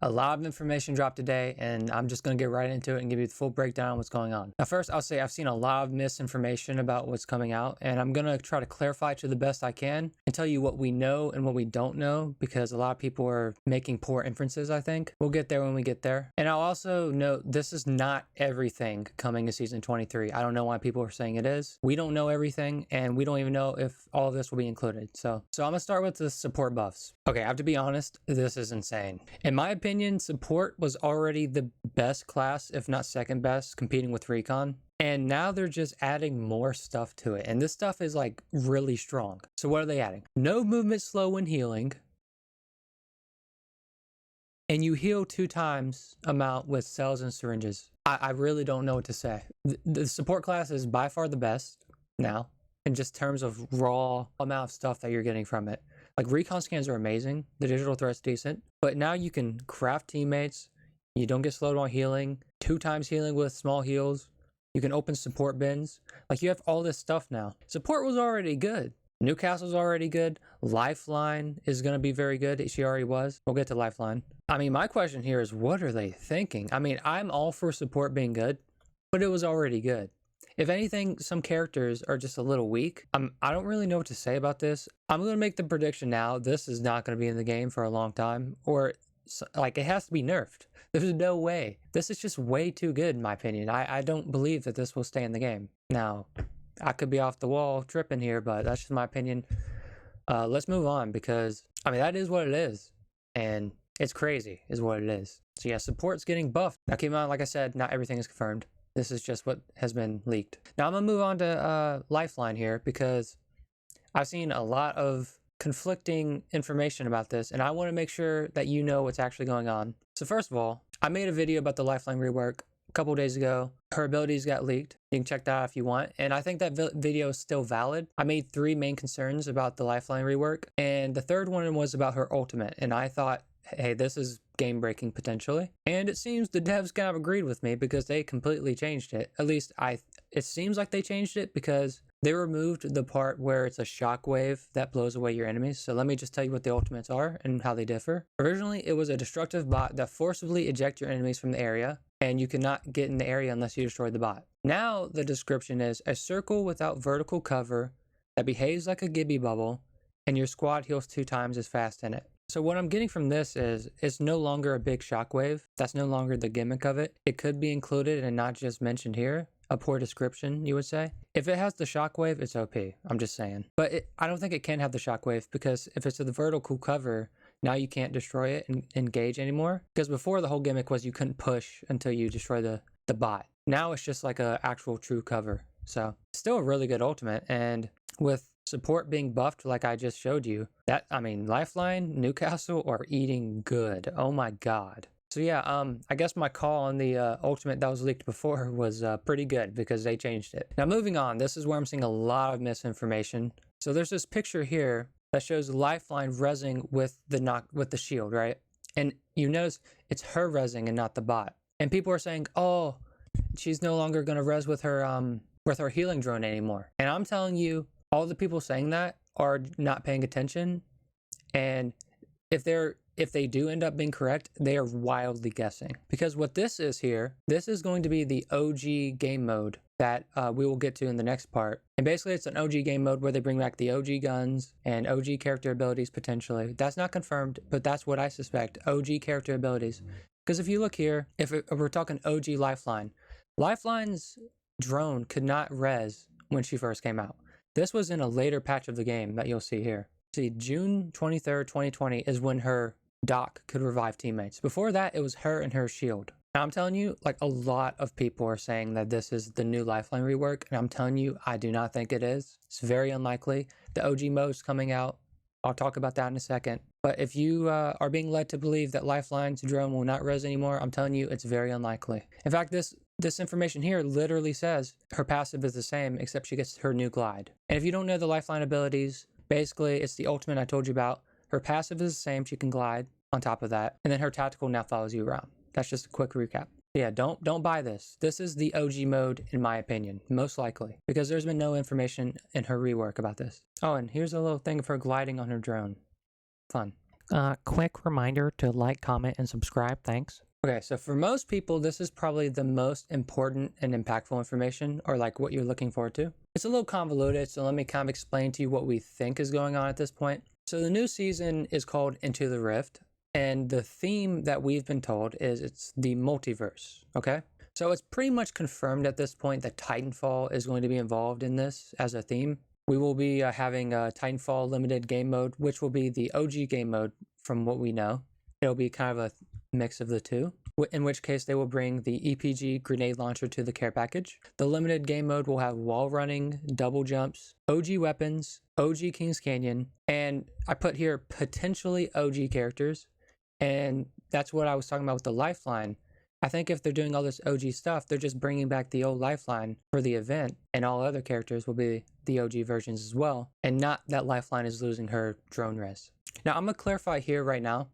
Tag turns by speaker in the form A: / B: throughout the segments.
A: A lot of information dropped today, and I'm just going to get right into it and give you the full breakdown of what's going on. Now, first, I'll say I've seen a lot of misinformation about what's coming out, and I'm going to try to clarify to the best I can and tell you what we know and what we don't know, because a lot of people are making poor inferences, I think. We'll get there when we get there. And I'll also note this is not everything coming to Season 23. I don't know why people are saying it is. We don't know everything, and we don't even know if all of this will be included. So I'm going to start with the support buffs. Okay, I have to be honest, this is insane. In my opinion, support was already the best class, if not second best, competing with recon. And now they're just adding more stuff to it. And this stuff is like really strong. So what are they adding? No movement slow when healing. And you heal 2 times amount with cells and syringes. I really don't know what to say. The support class is by far the best now, in just terms of raw amount of stuff that you're getting from it. Like, recon scans are amazing, the digital threat's decent, but now you can craft teammates, you don't get slowed while healing, 2 times healing with small heals, you can open support bins. Like, you have all this stuff now. Support was already good. Newcastle's already good. Lifeline is going to be very good. She already was. We'll get to Lifeline. I mean, my question here is, what are they thinking? I mean, I'm all for support being good, but it was already good. If anything, some characters are just a little weak. I don't really know what to say about this. I'm going to make the prediction now. This is not going to be in the game for a long time, or like, it has to be nerfed. There's no way. This is just way too good, in my opinion. I don't believe that this will stay in the game. Now, I could be off the wall tripping here, but that's just my opinion. Let's move on, because, I mean, that is what it is. And it's crazy is what it is. So yeah, support's getting buffed. Now keep in mind, like I said, not everything is confirmed. This is just what has been leaked. Now I'm going to move on to Lifeline here, because I've seen a lot of conflicting information about this, and I want to make sure that you know what's actually going on. So first of all, I made a video about the Lifeline rework a couple days ago. Her abilities got leaked. You can check that out if you want. And I think that video is still valid. I made 3 main concerns about the Lifeline rework, and the third one was about her ultimate. And I thought, hey, this is game breaking potentially. And it seems the devs kind of agreed with me, because they completely changed it. At least it seems like they changed it, because they removed the part where it's a shockwave that blows away your enemies. So let me just tell you what the ultimates are and how they differ. Originally, it was a destructive bot that forcibly eject your enemies from the area, and you cannot get in the area unless you destroy the bot. Now the description is a circle without vertical cover that behaves like a Gibby bubble, and your squad heals 2 times as fast in it. So what I'm getting from this is, it's no longer a big shockwave. That's no longer the gimmick of it. It could be included and not just mentioned here. A poor description, you would say. If it has the shockwave, it's OP. I'm just saying. But I don't think it can have the shockwave, because if it's the vertical cover, now you can't destroy it and engage anymore. Because before, the whole gimmick was you couldn't push until you destroy the bot. Now it's just like a actual true cover. So still a really good ultimate. And with support being buffed like I just showed you, that, I mean, Lifeline, Newcastle are eating good. Oh my god. So yeah, I guess my call on the ultimate that was leaked before was pretty good, because they changed it. Now moving on, this is where I'm seeing a lot of misinformation. So there's this picture here that shows Lifeline rezzing with the shield, right? And you notice it's her rezzing and not the bot. And people are saying, oh, she's no longer gonna res with her healing drone anymore. And I'm telling you, all the people saying that are not paying attention, and if they do end up being correct, they are wildly guessing. Because what this is here, this is going to be the OG game mode that we will get to in the next part. And basically it's an OG game mode where they bring back the OG guns and OG character abilities potentially. That's not confirmed, but that's what I suspect, OG character abilities. Because if you look here, if we're talking OG Lifeline, Lifeline's drone could not res when she first came out. This was in a later patch of the game that you'll see here. See, June 23rd, 2020 is when her dock could revive teammates. Before that, it was her and her shield. Now, I'm telling you, like, a lot of people are saying that this is the new Lifeline rework, and I'm telling you, I do not think it is. It's very unlikely. The OG mode's coming out. I'll talk about that in a second. But if you are being led to believe that Lifeline's drone will not res anymore, I'm telling you, it's very unlikely. In fact, this information here literally says her passive is the same, except she gets her new glide. And if you don't know the Lifeline abilities, basically it's the ultimate I told you about. Her passive is the same, she can glide on top of that, and then her tactical now follows you around. That's just a quick recap. Yeah, don't buy this. This is the OG mode, in my opinion, most likely, because there's been no information in her rework about this. Oh, and here's a little thing of her gliding on her drone. Fun.
B: Quick reminder to like, comment, and subscribe. Thanks.
A: Okay, so for most people, this is probably the most important and impactful information, or like what you're looking forward to. It's a little convoluted, so let me kind of explain to you what we think is going on at this point. So the new season is called Into the Rift, and the theme that we've been told is it's the multiverse, okay? So it's pretty much confirmed at this point that Titanfall is going to be involved in this as a theme. We will be having a Titanfall limited game mode, which will be the OG game mode from what we know. It'll be kind of a mix of the two, in which case they will bring the EPG grenade launcher to the care package. The limited game mode will have wall running, double jumps, OG weapons, OG Kings Canyon, and I put here potentially OG characters, and that's what I was talking about with the Lifeline. I think if they're doing all this OG stuff, they're just bringing back the old Lifeline for the event, and all other characters will be the OG versions as well, and not that Lifeline is losing her drone res. Now, I'm going to clarify here right now.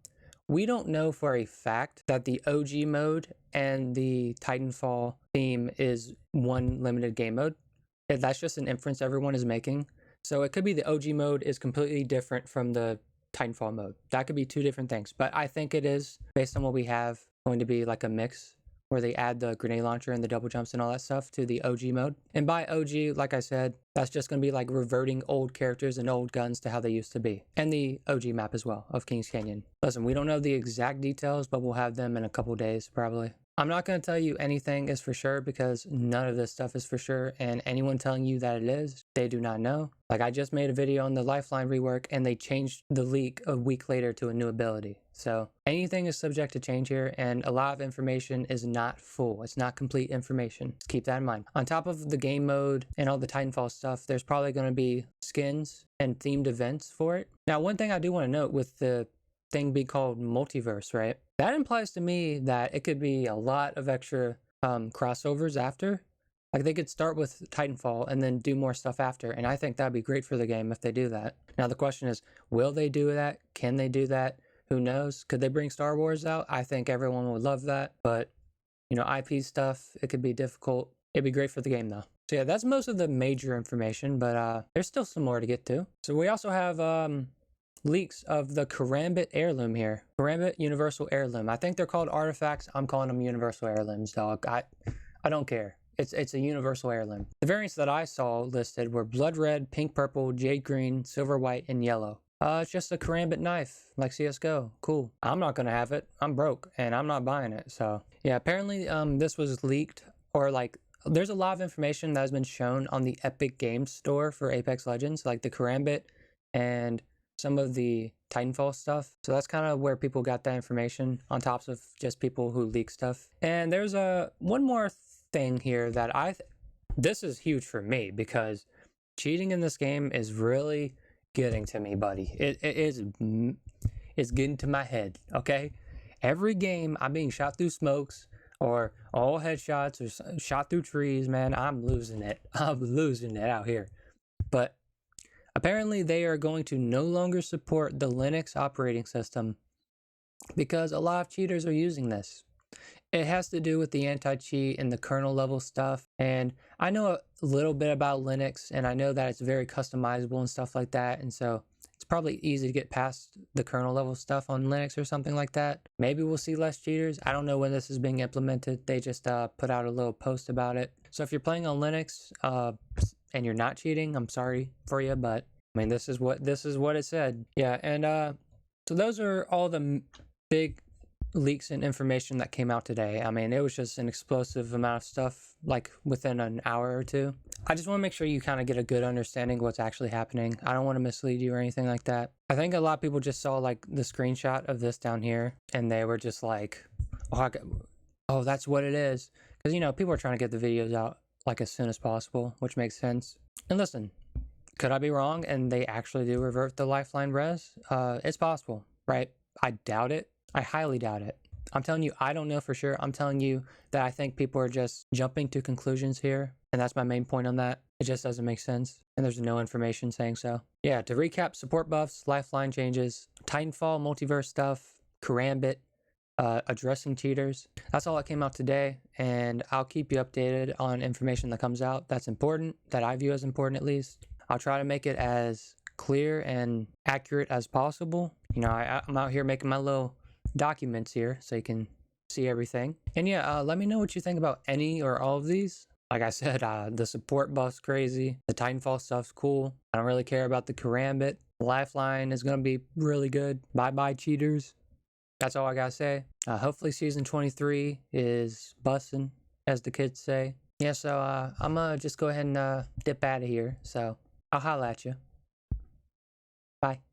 A: We don't know for a fact that the OG mode and the Titanfall theme is one limited game mode. That's just an inference everyone is making. So it could be the OG mode is completely different from the Titanfall mode. That could be two different things, but I think it is, based on what we have, going to be like a mix where they add the grenade launcher and the double jumps and all that stuff to the OG mode. And by OG, like I said, that's just going to be like reverting old characters and old guns to how they used to be. And the OG map as well of Kings Canyon. Listen, we don't know the exact details, but we'll have them in a couple days probably. I'm not going to tell you anything is for sure because none of this stuff is for sure, and anyone telling you that it is, they do not know. Like, I just made a video on the Lifeline rework and they changed the leak a week later to a new ability. So anything is subject to change here, and a lot of information is not full. It's not complete information. Just keep that in mind. On top of the game mode and all the Titanfall stuff, there's probably going to be skins and themed events for it. Now, one thing I do want to note with the thing being called multiverse, right? That implies to me that it could be a lot of extra crossovers after. Like, they could start with Titanfall and then do more stuff after, and I think that'd be great for the game if they do that. Now, the question is, will they do that? Can they do that? Who knows? Could they bring Star Wars out? I think everyone would love that, but, you know, IP stuff, it could be difficult. It'd be great for the game, though. So yeah, that's most of the major information, but there's still some more to get to. So we also have leaks of the Karambit Heirloom here. Karambit Universal Heirloom. I think they're called artifacts. I'm calling them Universal Heirlooms, dog. I don't care. It's a Universal Heirloom. The variants that I saw listed were blood red, pink purple, jade green, silver white, and yellow. It's just a Karambit knife, like CSGO. Cool. I'm not gonna have it. I'm broke, and I'm not buying it. So yeah, apparently this was leaked, or like, there's a lot of information that has been shown on the Epic Games store for Apex Legends, like the Karambit and some of the Titanfall stuff. So that's kind of where people got that information, on top of just people who leak stuff. And there's one more thing here that this is huge for me, because cheating in this game is really getting to me, buddy. It's getting to my head, okay? Every game I'm being shot through smokes, or all headshots, or shot through trees, man. I'm losing it. I'm losing it out here. But apparently they are going to no longer support the Linux operating system because a lot of cheaters are using this. It has to do with the anti-cheat and the kernel level stuff. And I know a little bit about Linux, and I know that it's very customizable and stuff like that. And so it's probably easy to get past the kernel level stuff on Linux or something like that. Maybe we'll see less cheaters. I don't know when this is being implemented. They just put out a little post about it. So if you're playing on Linux and you're not cheating, I'm sorry for you, but I mean, this is what it said. Yeah, and so those are all the big leaks and information that came out today. I mean, it was just an explosive amount of stuff, like within an hour or two. I just want to make sure you kind of get a good understanding of what's actually happening. I don't want to mislead you or anything like that. I think a lot of people just saw like the screenshot of this down here, and they were just like, oh, that's what it is. Because, you know, people are trying to get the videos out like as soon as possible, which makes sense. And listen, could I be wrong and they actually do revert the Lifeline res? It's possible, right? I doubt it. I highly doubt it. I'm telling you, I don't know for sure. I'm telling you that I think people are just jumping to conclusions here. And that's my main point on that. It just doesn't make sense. And there's no information saying so. Yeah, to recap, support buffs, Lifeline changes, Titanfall, multiverse stuff, Karambit, addressing cheaters. That's all that came out today. And I'll keep you updated on information that comes out that's important, that I view as important at least. I'll try to make it as clear and accurate as possible. You know, I'm out here making my little documents here so you can see everything. And yeah, let me know what you think about any or all of these. Like I said, the support buff's crazy. The Titanfall stuff's cool. I don't really care about the Karambit. Lifeline is going to be really good. Bye-bye, cheaters. That's all I gotta say. Hopefully season 23 is bussin', as the kids say. Yeah, so I'm gonna just go ahead and dip out of here. So I'll holla at you. Bye.